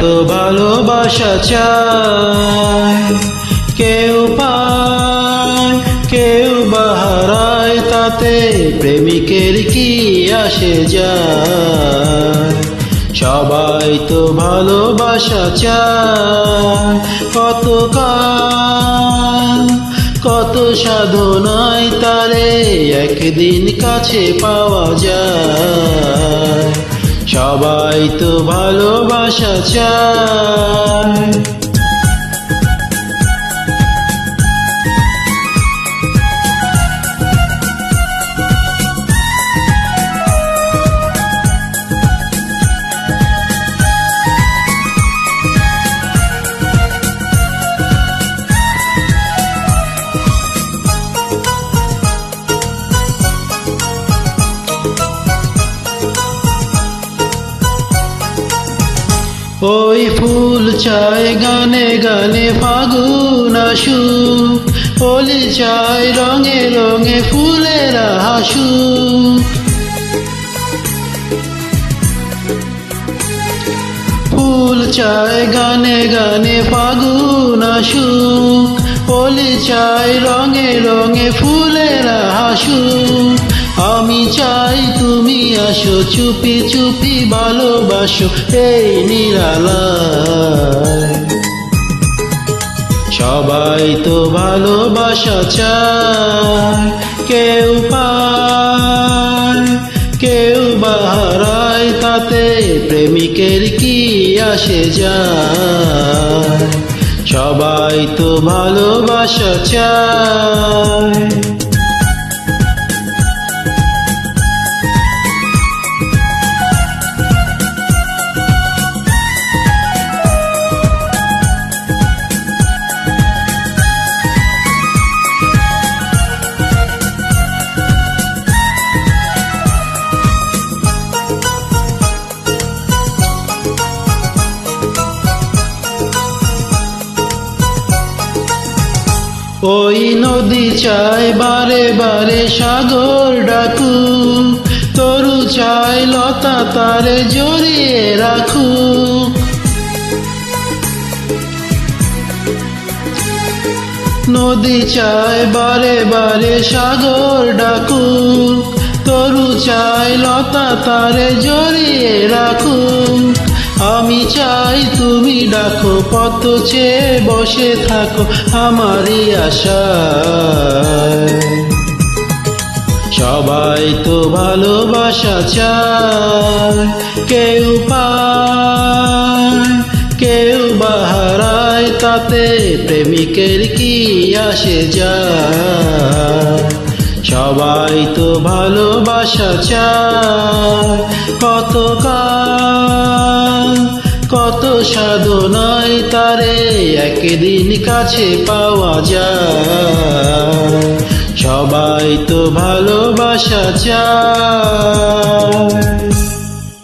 তো ভালোবাসা চায়, কেউ পায় কেউ বা হারায়, তাতে প্রেমিকের কি আসে যায়। সবাই তো ভালোবাসা চায়, কত কাল কত সাধনায় তারে একদিন কাছে পাওয়া যায়। সবাই তো ভালোবাসা চায়। ওই ফুল চায় গানে গানে ফাগুন আসুক, হোলি চায় রঙে রঙে ফুলেরা হাসুক। ফুল চায় গানে গানে ফাগুন আসুক, হোলি চায় রঙে রঙে ফুলেরা হাসুক। আমি চাই তুমি আসো, চুপি চুপি ভালোবাসো এই নিরালায়। সবাই তো ভালোবাসা চায়, কেউ পায় কেউ বা হারায়, তাতে প্রেমিকের কি আসে যায়। সবাই তো ভালোবাসা চায়। ওই নদী চায় বারে বারে সাগর ডাকুক, তরু চায় লতা তারে জড়িয়ে রাখুক। নদী চায় বারে বারে সাগর ডাকুক, তরু চায় লতা তারে জড়িয়ে রাখুক। আমি চাই তুমি ডাকো, পথ চেয়ে বসে থাকো আমারই আশায়। সবাই তো ভালোবাসা চায়, কেউ পায় কেউ বা হারায়, তাতে প্রেমিকের কি আসে যায়। সবাই তো ভালোবাসা চায়, কত কাল কত সাধনায় তারে একদিন কাছে পাওয়া যায়। সবাই তো ভালোবাসা চায়।